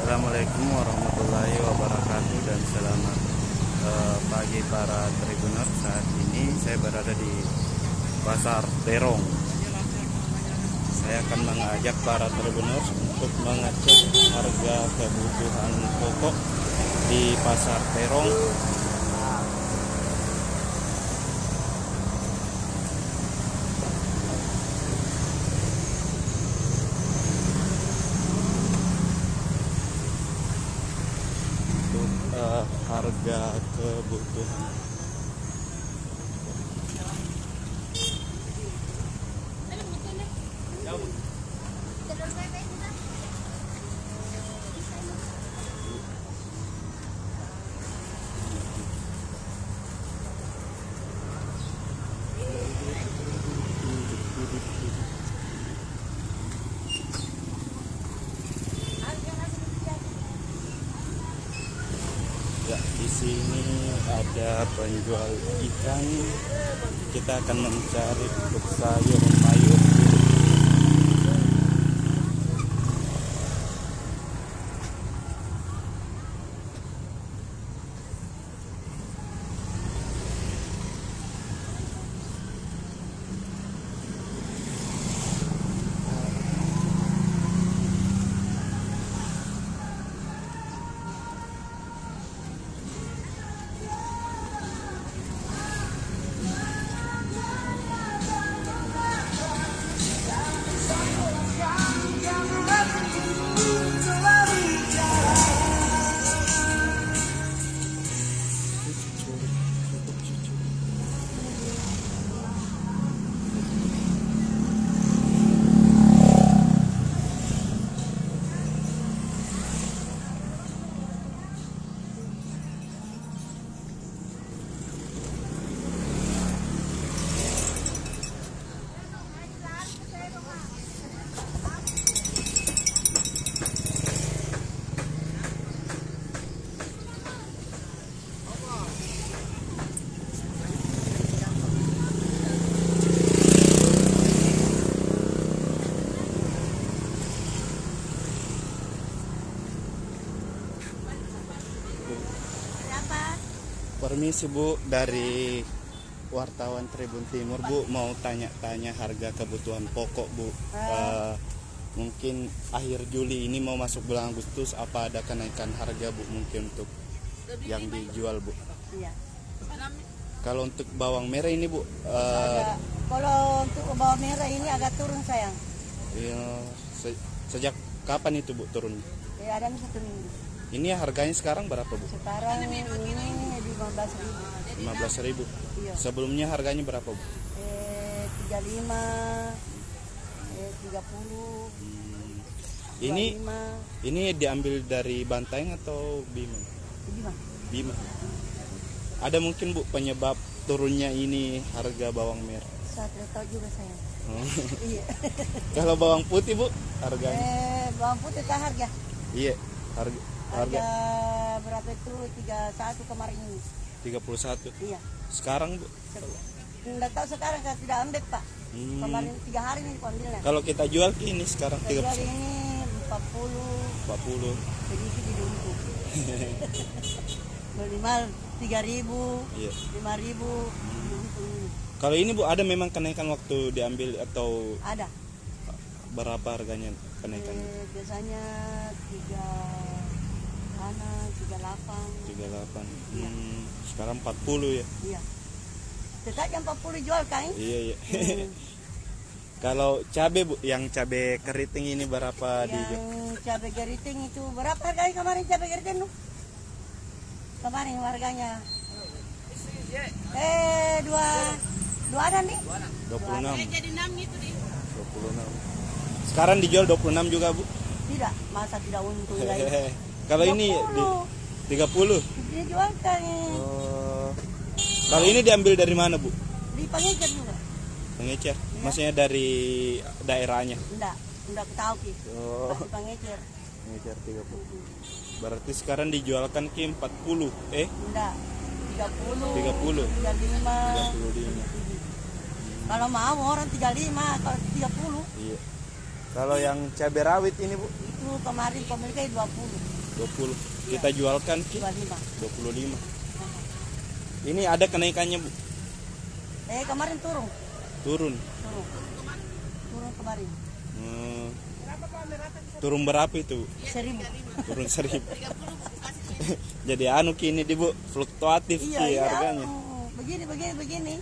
Assalamualaikum warahmatullahi wabarakatuh dan selamat pagi para Tribuners. Saat ini saya berada di Pasar Terong. Saya akan mengajak para Tribuners untuk mengecek harga kebutuhan pokok di Pasar Terong. Harga kebutuhan ya, di sini ada penjual ikan. Kita akan mencari untuk sayur mayur. Permisi Bu, dari wartawan Tribun Timur Bu, mau tanya-tanya harga kebutuhan pokok Bu. Mungkin akhir Juli ini mau masuk bulan Agustus, apa ada kenaikan harga Bu mungkin untuk yang dijual Bu? Iya. Kalau untuk bawang merah ini Bu, kalau untuk bawang merah ini agak turun sayang. Sejak kapan itu Bu turun? Ya, ada 1 minggu. Ini harganya sekarang berapa Bu? Sekarang ini 15.000. 15.000. Iya. Sebelumnya harganya berapa Bu? 35, 30. Ini diambil dari Bantaeng atau Bima? Bima. Ada mungkin Bu penyebab turunnya ini harga bawang merah? Saya tidak tahu juga sayang. Iya. Kalau bawang putih Bu harganya? Bawang putih tak harga? Iya, harga berapa itu? 31 kemarin ini. 31. Iya. Sekarang Bu? Tidak tahu sekarang, saya tidak ambil Pak. Kemarin 3 hari ini ambilnya. Kalau kita jual ini sekarang 30. Jual ini 40. Sedikit didumpuk. Minimal 3.000, iya. 5.000. Kalau ini Bu ada memang kenaikan waktu diambil atau ada? Berapa harganya kenaikan? Biasanya 38. 38. Iya. Sekarang 40 ya? Iya. Tetap yang 40 jual kan? Iya. Kalau cabai Bu, yang cabai keriting ini berapa Yang cabai keriting itu berapa harganya kemarin cabai keriting tuh? Kemarin harganya dua ada nih? 26. Jadi 6 gitu nih. 26. Sekarang dijual 26 juga Bu? Tidak, masa tidak untung lagi. Kalau ini 30. Dijualkan. Kalau ini diambil dari mana Bu? Di Pengecer juga. Pengecer. Ya. Maksudnya dari daerahnya? Enggak tahu Ki. Masih Pengecer. Pengecer 30. Berarti sekarang dijualkan ke 40. Enggak. 30. 35. Kalau mau orang 35, kalau 30. Iya. Kalau yang cabai rawit ini Bu? Itu kemarin pemiliknya 20. 20. Kita jualkan Ki 25. 25. Ini ada kenaikannya, Bu? Kemarin turun. Turun. Turun kemarin. Turun berapa itu? 1.000. Turun 1.000. Jadi anu kini di Bu, fluktuatif Ki harganya. Begini.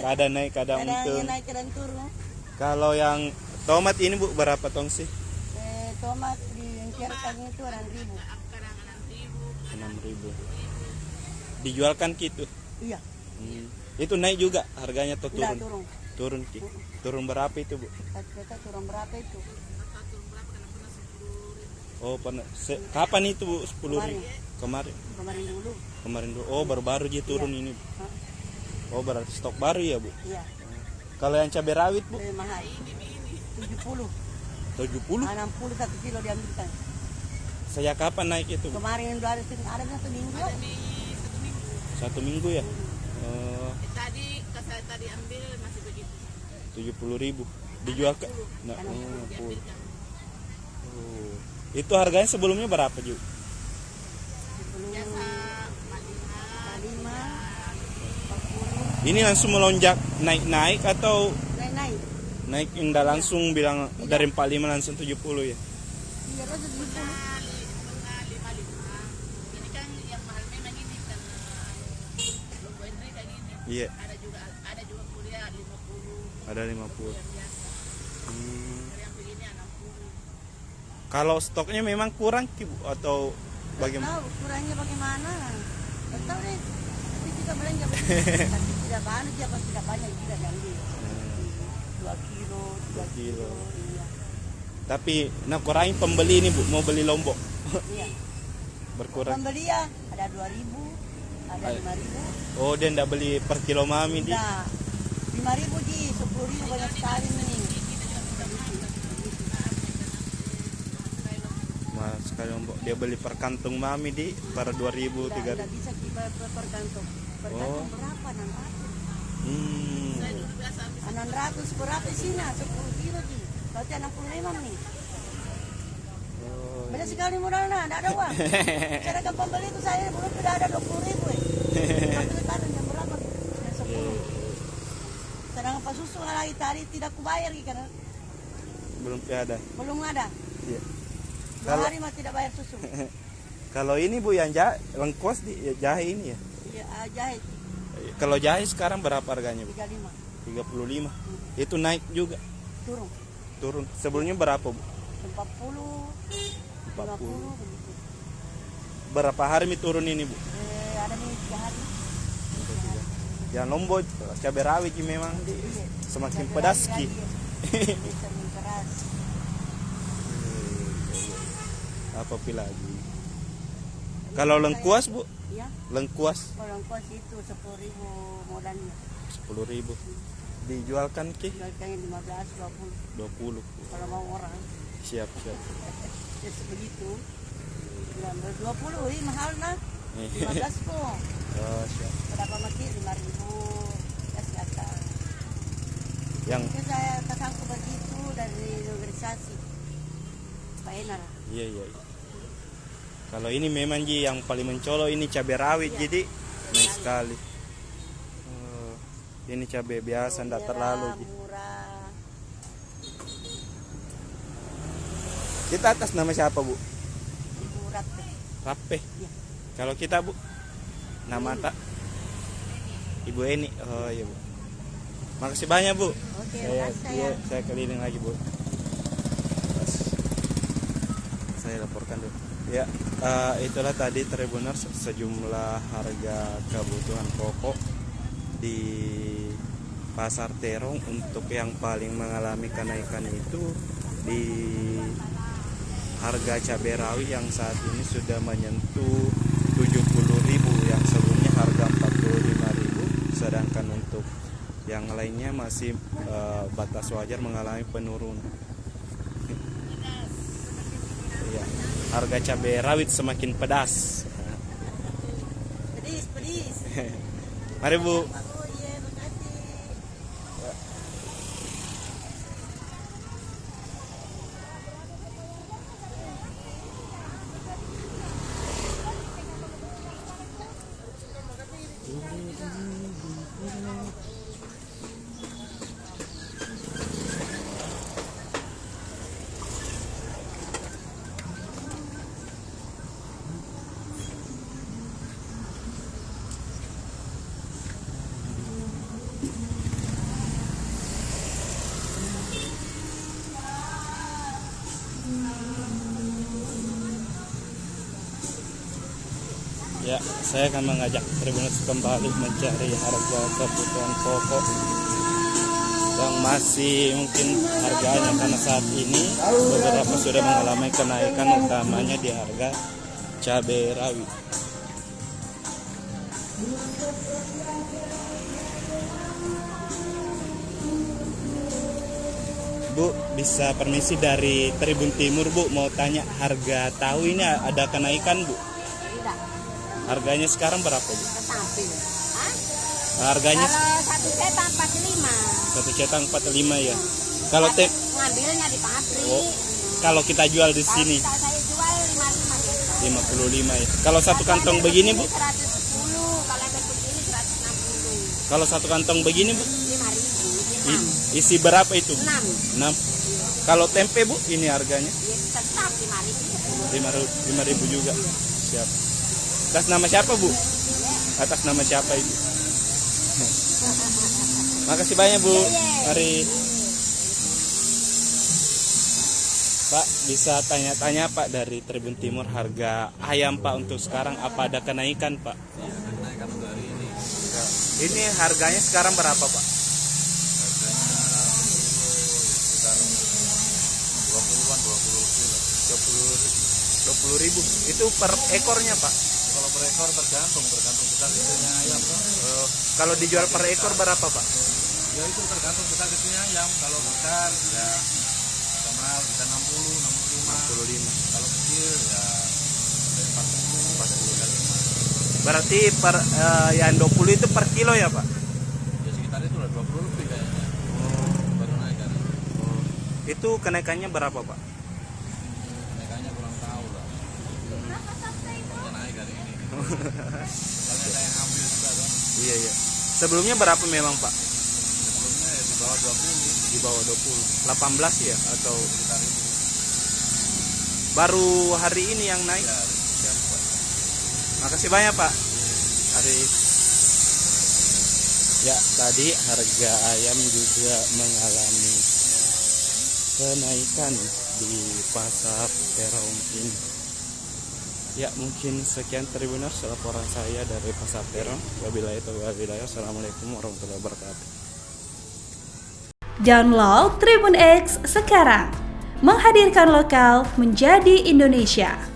Kadang naik, kadang turun. Naik, kadang turun. Kalau yang tomat ini Bu berapa tong sih? Tomat diincarkan itu 6.000. 6.000. Dijualkan gitu. Iya. Itu naik juga harganya atau turun? Enggak, turun. Turun Ki. Turun berapa itu, Bu? Kita turun berapa itu? Oh, pernah. Kapan itu, Bu? 10.000. Kemarin. Kemarin dulu. Oh, baru-baru dia turun ini. Oh, berarti stok baru ya, Bu? Iya. Kalau yang cabai rawit, Bu? Lebih mahal. 70. 70? 60 1 kilo diambilkan. Sejak kapan naik itu, Bu? Kemarin ada 1 minggu. 1 minggu ya? Tadi ambil masih begitu. 70.000. Dijual ke 60. Oh. Itu harganya sebelumnya berapa, Ju? Biasa 45, 40. Ini langsung melonjak naik atau Naik. naik indah langsung bilang dari 45 langsung 70 ya? Iya, rasa 70. 55. Ini kan yang mahal memang ini kan logo entry kayak gini. Iya. Ada juga kuliah 50. Ada 50. Yang biasa. Yang begini 60. Kalau stoknya memang kurang Ki, Bu, atau bagaimana? Tahu kurangnya bagaimana? Tak tahu deh. Tapi kita belanja begitu. Tapi tidak banyak, tidak banyak juga diambil. 2 kilo, 3 kilo. Iya. Tapi kurangin pembeli ini, Bu, mau beli Lombok. Iya. Berkurang. Pembeli ya ada 2.000, ada 5.000. Oh, dia enggak beli per kilo mami di. Nah, 5.000 di 10.000 banyak sekali nih. Mas sekali Lombok dia beli per kantung mami di per 2.000 Tidak 3.000. bisa kita per kantung. Per kantung berapa? 600. 600 berapa sih? 10 kilo di. Berarti 65 nih. Oh, Beda sekali modalnya, tidak ada uang. Sedangkan pembeli itu saya belum tidak ada 20.000. Pembeli tadi yang berapa? Yang 10. Sedangkan pas susu lagi tadi tidak kubayar karena belum ada. belum ada. Iya. 2 hari mah tidak bayar susu. Kalau ini Bu yang lengkos di jahe ini ya. Iya, jahit Kalau jahe sekarang berapa harganya, Bu? 35. 35. Itu naik juga. Turun. Sebelumnya berapa, Bu? 40, 50 begitu. Berapa hari mi turun ini, Bu? Ada nih 3 hari. Yang Lombok cabai rawit ini memang semakin pedas Ki. Semakin keras. Apa lagi? Kalau lengkuas, Bu? Iya. Lengkuas Kalau kos itu 10.000 modalnya. 10.000. Dijualkan Ki? Jualnya 15, 20. 20. Kalau mau orang. Siap. Ya sebegitu. 20, ini mahal nah. 15 kok. Oh, siap. Berapa masih 5.000. Ya silakan. Yang Itu saya tersangkut begitu dari organisasi. Pak Enar. iya. Kalau ini memang Ji yang paling mencolok ini cabai rawit jadi naik sekali. Oh, ini cabai biasa enggak terlalu Ji. Murah. Kita atas nama siapa, Bu? Ibu Rape. Rape. Iya. Kalau kita, Bu? Nama tak? Ibu Eni. Oh iya, Bu. Makasih banyak, Bu. Oke, makasih Saya keliling lagi, Bu. Saya laporkan dulu. Ya, itulah tadi Tribuners sejumlah harga kebutuhan pokok di Pasar Terong. Untuk yang paling mengalami kenaikan itu di harga cabai rawit yang saat ini sudah menyentuh 70.000 yang sebelumnya harga 45.000, sedangkan untuk yang lainnya masih batas wajar mengalami penurunan. Iya, harga cabai rawit semakin pedas. Pedis. Mari, Bu. Oh iya, makasih. Ya, saya akan mengajak Tribuners kembali mencari harga kebutuhan pokok yang masih mungkin harganya, karena saat ini beberapa sudah mengalami kenaikan, utamanya di harga cabai rawit. Bu, bisa permisi dari Tribun Timur, Bu, mau tanya harga tahu ini ada kenaikan, Bu? Tidak. Harganya sekarang berapa, Bu? Tetapi. Hah? Harganya Kalau satu cetak 45. satu cetak 45 ya. Kalau Ngambilnya di pabrik. kalau kita jual di sini Saya jual 55 cetak. 55 ya. Kalau satu kantong begini, Bu? 110. Kalau yang begini 160. Kalau satu kantong begini, Bu? 5.000. Isi berapa itu? 6. 6. Kalau tempe, Bu, ini harganya Ya, tetap 5.000. 5.000 juga. Siap. Atas nama siapa, Bu? Atas nama siapa itu? Makasih banyak, Bu. Mari. Pak, bisa tanya-tanya Pak dari Tribun Timur, harga ayam Pak untuk sekarang apa ada kenaikan, Pak? Kenaikan untuk hari ini. Ini harganya sekarang berapa, Pak? Sekitar 20-an, 20 lebih lah. 20 ribu. Itu per ekornya, Pak? Kalau per ekor tergantung besar kecilnya ayam. Kalau dijual per ekor berapa, Pak? Ya itu tergantung besar kecilnya ayam. Kalau besar ya sama bisa 60, 65. 65. Kalau kecil ya dari 40, 45. Berarti per yang 20 itu per kilo ya, Pak? Ya sekitar itu lah 20 lebih kayaknya. Baru naik kan. Itu kenaikannya berapa, Pak? Kenaikannya kurang tahu lah. Pokoknya naik hari ini. Soalnya ada yang ambil juga kan. Iya, iya. Sebelumnya berapa memang, Pak? Sebelumnya ya di bawah 20. Di bawah 20. 18 ya atau Sekitar itu. baru hari ini yang naik? Ya, Siap, Pak. Makasih banyak, Pak. Hari ya, tadi harga ayam juga mengalami kenaikan di pasar Terong ini. Ya, mungkin sekian Tribuners laporan saya dari pasar Terong. Wabillahi taufiq. Assalamualaikum warahmatullahi wabarakatuh. Download Tribun X sekarang, menghadirkan lokal menjadi Indonesia.